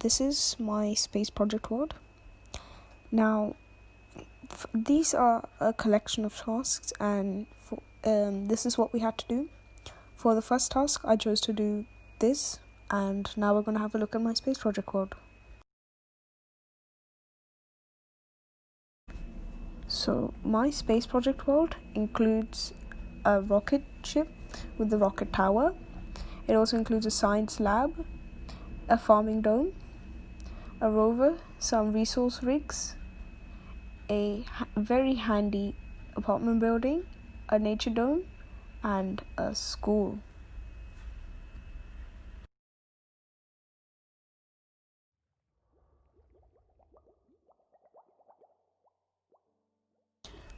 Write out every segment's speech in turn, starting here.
this is my space project world. Now, these are a collection of tasks, and this is what we had to do. For the first task, I chose to do this, and now we're going to have a look at my space project world. So, my space project world includes a rocket ship with the rocket tower. It also includes a science lab, a farming dome, a rover, some resource rigs, a very handy apartment building, a nature dome, and a school.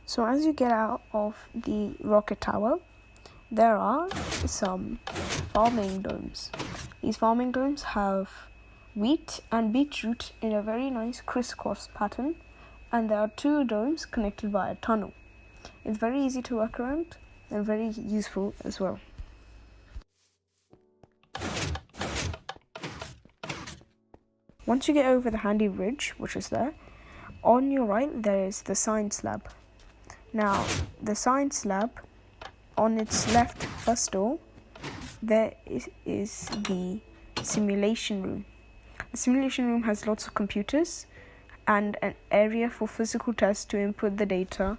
So as you get out of the rocket tower, there are some farming domes. These farming domes have wheat and beetroot in a very nice crisscross pattern, and there are 2 domes connected by a tunnel. It's very easy to work around and very useful as well. Once you get over the handy ridge, which is there, on your right there is the science lab. Now, the science lab, on its left first door, there is the simulation room. The simulation room has lots of computers and an area for physical tests to input the data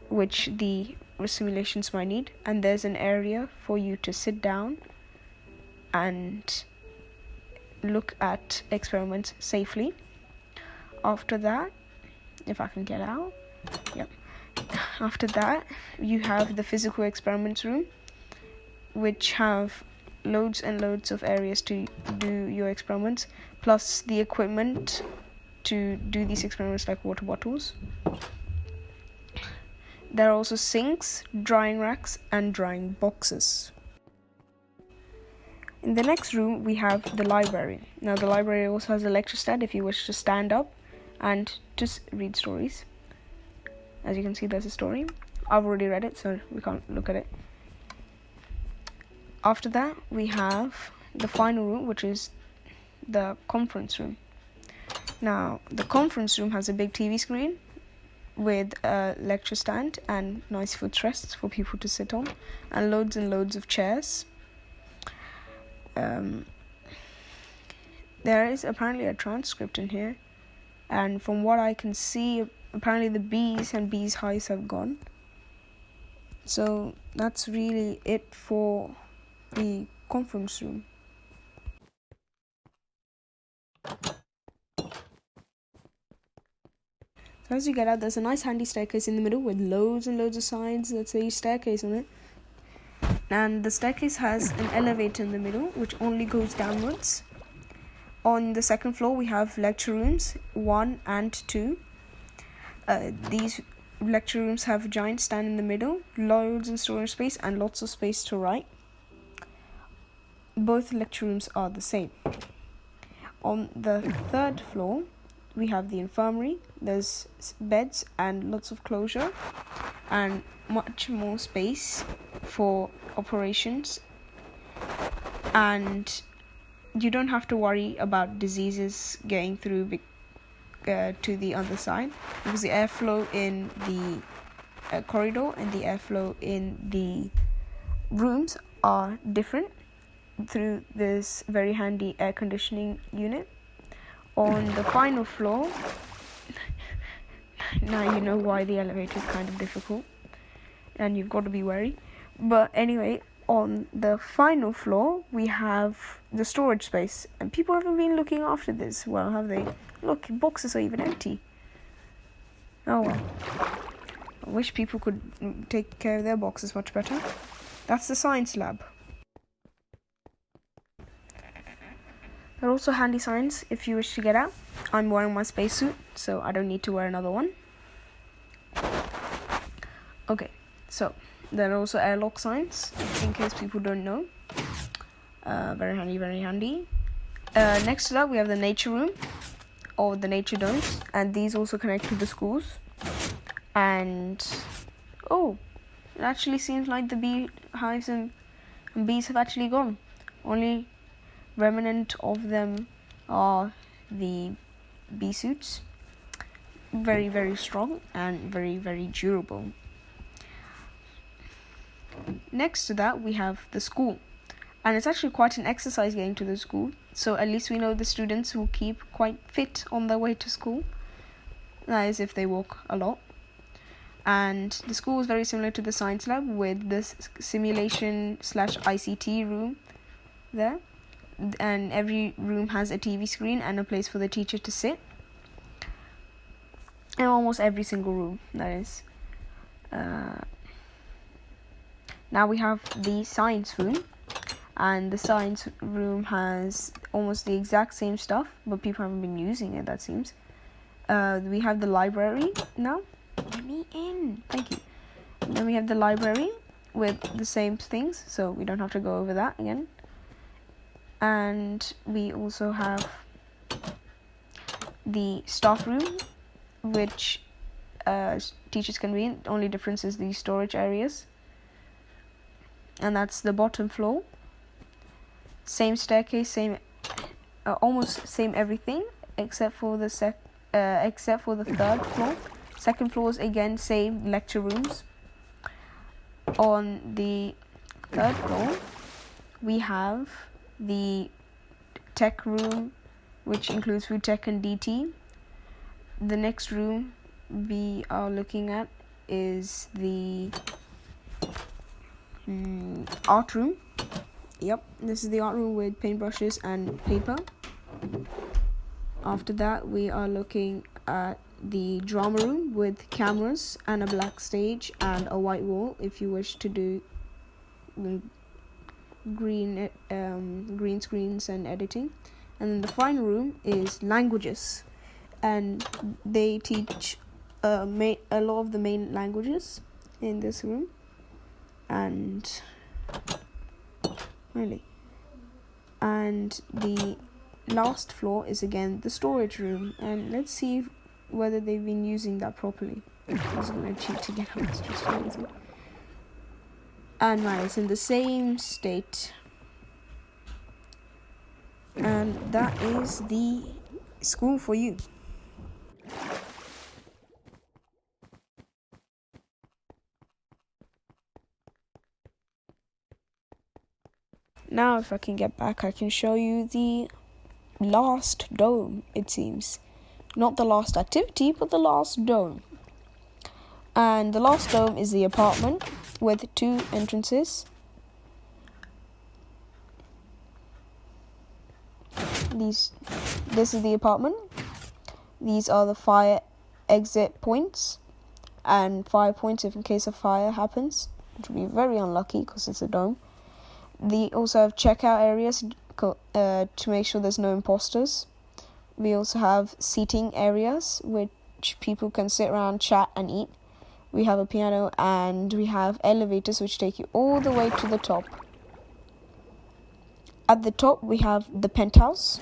which the simulations might need, and there's an area for you to sit down and look at experiments safely. After that, if I can get out, yep. After that, you have the physical experiments room, which have loads and loads of areas to do your experiments, plus the equipment to do these experiments, like water bottles. There are also sinks, drying racks, and drying boxes. In the next room, we have the library. Now, the library also has a lecture stand if you wish to stand up and just read stories. As you can see, there's a story. I've already read it, so we can't look at it. After that, we have the final room, which is the conference room. Now, the conference room has a big TV screen with a lecture stand and nice footrests for people to sit on, and loads of chairs. There is apparently a transcript in here, and from what I can see, apparently the bees and bees hives have gone. So that's really it for the conference room. So as you get out, there's a nice handy staircase in the middle with loads and loads of signs that say staircase on it. And the staircase has an elevator in the middle, which only goes downwards. On the second floor, we have lecture rooms 1 and 2. These lecture rooms have a giant stand in the middle, loads of storage space, and lots of space to write. Both lecture rooms are the same. On the third floor, we have the infirmary. There's beds and lots of closure, and much more space for operations. And you don't have to worry about diseases getting through to the other side, because the airflow in the corridor and the airflow in the rooms are different through this very handy air conditioning unit. On the final floor, now you know why the elevator is kind of difficult and you've got to be wary. But anyway, on the final floor, we have the storage space, and people haven't been looking after this well, have they? Look, boxes are even empty. Oh well. I wish people could take care of their boxes much better. That's the science lab. There are also handy signs if you wish to get out. I'm wearing my spacesuit, so I don't need to wear another one. Okay, so there are also airlock signs, in case people don't know. Very handy. Next to that, we have the nature room, or the nature domes, and these also connect to the schools. And, it actually seems like the beehives and bees have actually gone. Only remnant of them are the bee suits. Very, very strong and very, very durable. Next to that, we have the school. And it's actually quite an exercise getting to the school. So at least we know the students will keep quite fit on their way to school. That is if they walk a lot. And the school is very similar to the science lab with this simulation/ICT room there. And every room has a TV screen and a place for the teacher to sit. In almost every single room, that is. Now we have the science room. And the science room has almost the exact same stuff, but people haven't been using it, that seems. We have the library now. Let me in. Thank you. Then we have the library with the same things, so we don't have to go over that again. And we also have the staff room, which teachers can be in. The only difference is the storage areas. And that's the bottom floor. Same staircase, almost same everything, except for the third floor. Second floor is again same lecture rooms. On the third floor, we have the tech room, which includes food tech and DT. The next room we are looking at is the art room. Yep, this is the art room with paintbrushes and paper. After that, we are looking at the drama room with cameras and a black stage and a white wall if you wish to do green screens and editing. And then the final room is languages, and they teach a lot of the main languages in this room. And the last floor is again the storage room, and let's see whether they've been using that properly. I'm just gonna cheat to get out. It's just amazing. And it's in the same state. And that is the school for you. Now, if I can get back, I can show you the last dome, it seems. Not the last activity, but the last dome. And the last dome is the apartment with 2 entrances. This is the apartment. These are the fire exit points and fire points if in case a fire happens, which will be very unlucky because it's a dome. They also have checkout areas to make sure there's no imposters. We also have seating areas which people can sit around, chat and eat. We have a piano, and we have elevators which take you all the way to the top. At the top we have the penthouse.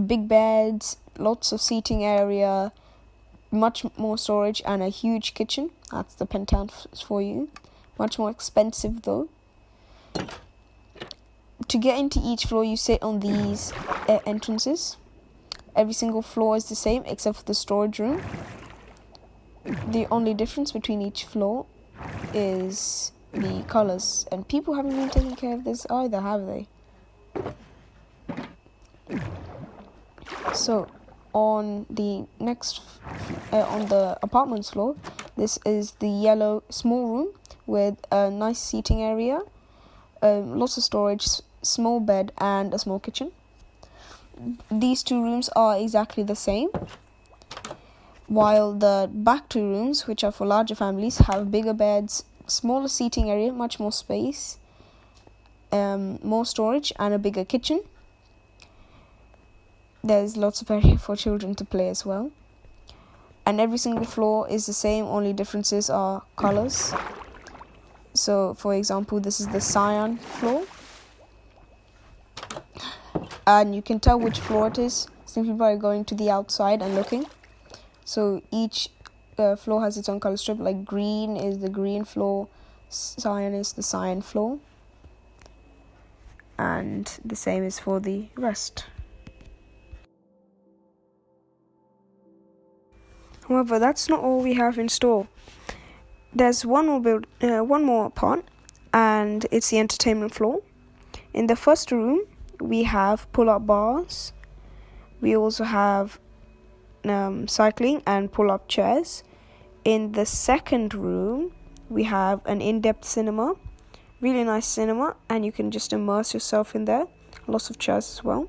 Big beds, lots of seating area, much more storage, and a huge kitchen. That's the penthouse for you. Much more expensive though. To get into each floor, you sit on these entrances. Every single floor is the same except for the storage room. The only difference between each floor is the colours. And people haven't been taking care of this either, have they? So, on the on the apartments floor, this is the yellow small room with a nice seating area, lots of storage, small bed and a small kitchen. These 2 rooms are exactly the same, while the back 2 rooms, which are for larger families, have bigger beds, smaller seating area, much more space, more storage and a bigger kitchen. There's lots of area for children to play as well. And every single floor is the same, only differences are colours. So, for example, this is the cyan floor. And you can tell which floor it is simply by going to the outside and looking. So each floor has its own colour strip, like green is the green floor, cyan is the cyan floor. and the same is for the rest. However, that's not all we have in store. There's one more part, and it's the entertainment floor. In the first room, we have pull-up bars. We also have cycling and pull-up chairs. In the second room, we have an in-depth cinema, really nice cinema, and you can just immerse yourself in there. Lots of chairs as well.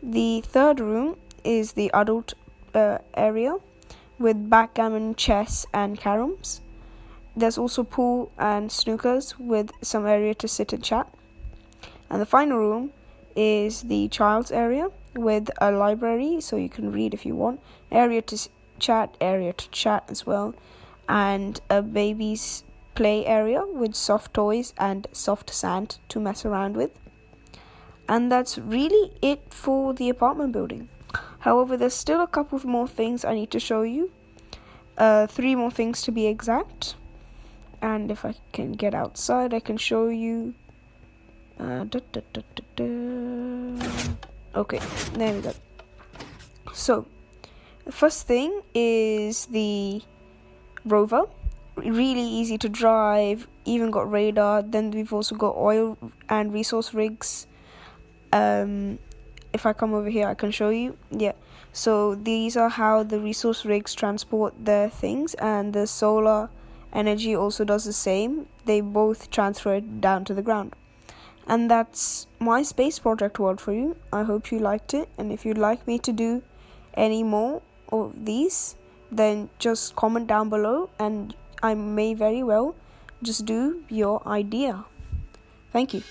The third room is the adult area with backgammon, chess, and caroms. There's also pool and snookers with some area to sit and chat. And the final room is the child's area with a library, so you can read if you want, area to chat as well, and a baby's play area with soft toys and soft sand to mess around with. And that's really it for the apartment building. However, there's still a couple of more things I need to show you. 3 more things to be exact. And if I can get outside, I can show you. Okay, there we go. So, the first thing is the Rover. Really easy to drive, even got radar. Then we've also got oil and resource rigs. If I come over here, I can show you. Yeah. So these are how the resource rigs transport their things, and the solar energy also does the same. They both transfer it down to the ground. And that's my space project world for you. I hope you liked it, and if you'd like me to do any more of these, then just comment down below and I may very well just do your idea. Thank you.